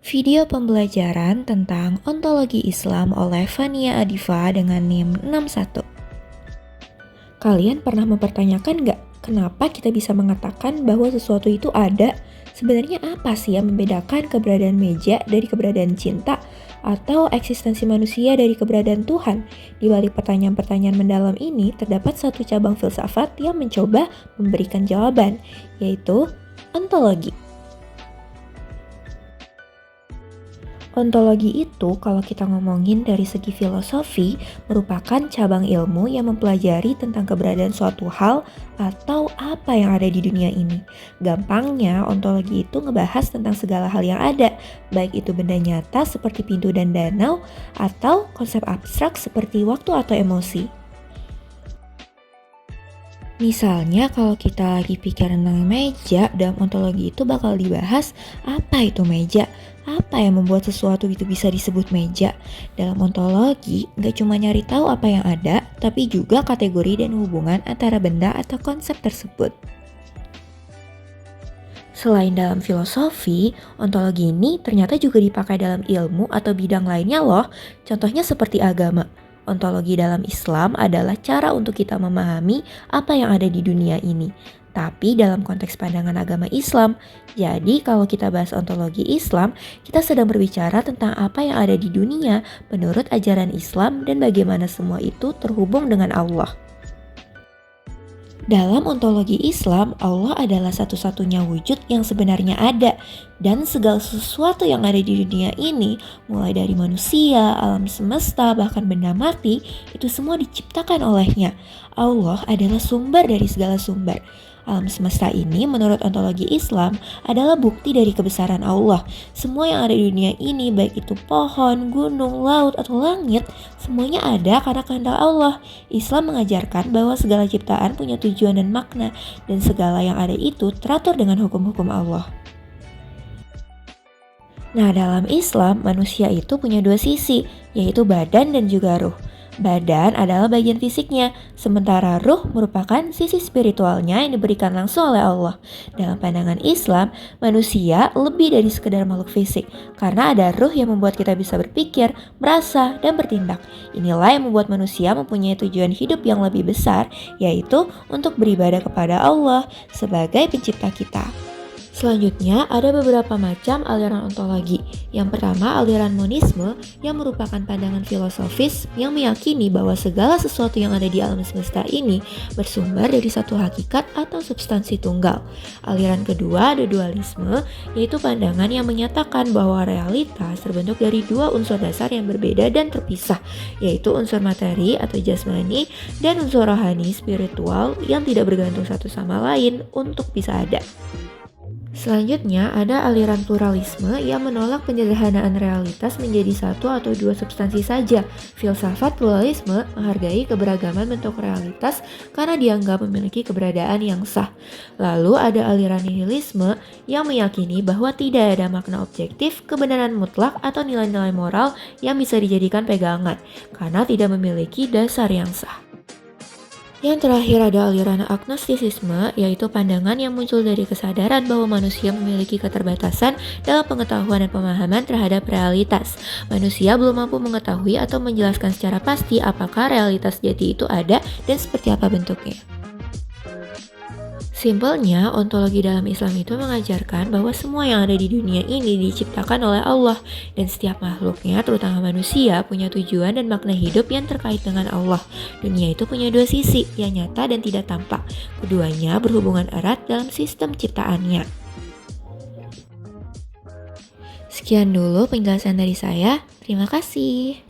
Video pembelajaran tentang ontologi Islam oleh Fania Adifa dengan NIM 61. Kalian pernah mempertanyakan nggak kenapa kita bisa mengatakan bahwa sesuatu itu ada? Sebenarnya apa sih yang membedakan keberadaan meja dari keberadaan cinta? Atau eksistensi manusia dari keberadaan Tuhan? Di balik pertanyaan-pertanyaan mendalam ini terdapat satu cabang filsafat yang mencoba memberikan jawaban, yaitu ontologi. Ontologi itu kalau kita ngomongin dari segi filosofi merupakan cabang ilmu yang mempelajari tentang keberadaan suatu hal atau apa yang ada di dunia ini. Gampangnya, ontologi itu ngebahas tentang segala hal yang ada, baik itu benda nyata seperti pintu dan danau atau konsep abstrak seperti waktu atau emosi. Misalnya kalau kita lagi pikir tentang meja, dalam ontologi itu bakal dibahas apa itu meja, apa yang membuat sesuatu itu bisa disebut meja. Dalam ontologi, nggak cuma nyari tahu apa yang ada, tapi juga kategori dan hubungan antara benda atau konsep tersebut. Selain dalam filosofi, ontologi ini ternyata juga dipakai dalam ilmu atau bidang lainnya loh, contohnya seperti agama. Ontologi dalam Islam adalah cara untuk kita memahami apa yang ada di dunia ini, tapi dalam konteks pandangan agama Islam. Jadi kalau kita bahas ontologi Islam, kita sedang berbicara tentang apa yang ada di dunia menurut ajaran Islam dan bagaimana semua itu terhubung dengan Allah. Dalam ontologi Islam, Allah adalah satu-satunya wujud yang sebenarnya ada, dan segala sesuatu yang ada di dunia ini, mulai dari manusia, alam semesta, bahkan benda mati, itu semua diciptakan olehnya. Allah adalah sumber dari segala sumber. Alam semesta ini menurut ontologi Islam adalah bukti dari kebesaran Allah. Semua yang ada di dunia ini, baik itu pohon, gunung, laut, atau langit, semuanya ada karena kehendak Allah. Islam mengajarkan bahwa segala ciptaan punya tujuan dan makna, dan segala yang ada itu teratur dengan hukum-hukum Allah. Nah, dalam Islam, manusia itu punya dua sisi, yaitu badan dan juga ruh. Badan adalah bagian fisiknya, sementara ruh merupakan sisi spiritualnya yang diberikan langsung oleh Allah. Dalam pandangan Islam, manusia lebih dari sekedar makhluk fisik, karena ada ruh yang membuat kita bisa berpikir, merasa, dan bertindak. Inilah yang membuat manusia mempunyai tujuan hidup yang lebih besar, yaitu untuk beribadah kepada Allah sebagai pencipta kita. Selanjutnya, ada beberapa macam aliran ontologi. Yang pertama, aliran monisme yang merupakan pandangan filosofis yang meyakini bahwa segala sesuatu yang ada di alam semesta ini bersumber dari satu hakikat atau substansi tunggal. Aliran kedua, ada dualisme, yaitu pandangan yang menyatakan bahwa realitas terbentuk dari dua unsur dasar yang berbeda dan terpisah, yaitu unsur materi atau jasmani dan unsur rohani spiritual yang tidak bergantung satu sama lain untuk bisa ada. Selanjutnya, ada aliran pluralisme yang menolak penyederhanaan realitas menjadi satu atau dua substansi saja. Filsafat pluralisme menghargai keberagaman bentuk realitas karena dianggap memiliki keberadaan yang sah. Lalu ada aliran nihilisme yang meyakini bahwa tidak ada makna objektif, kebenaran mutlak, atau nilai-nilai moral yang bisa dijadikan pegangan karena tidak memiliki dasar yang sah. Yang terakhir ada aliran agnostisisme, yaitu pandangan yang muncul dari kesadaran bahwa manusia memiliki keterbatasan dalam pengetahuan dan pemahaman terhadap realitas. Manusia belum mampu mengetahui atau menjelaskan secara pasti apakah realitas jati itu ada dan seperti apa bentuknya. Simpelnya, ontologi dalam Islam itu mengajarkan bahwa semua yang ada di dunia ini diciptakan oleh Allah, dan setiap makhluknya, terutama manusia, punya tujuan dan makna hidup yang terkait dengan Allah. Dunia itu punya dua sisi, yang nyata dan tidak tampak. Keduanya berhubungan erat dalam sistem ciptaannya. Sekian dulu penjelasan dari saya. Terima kasih.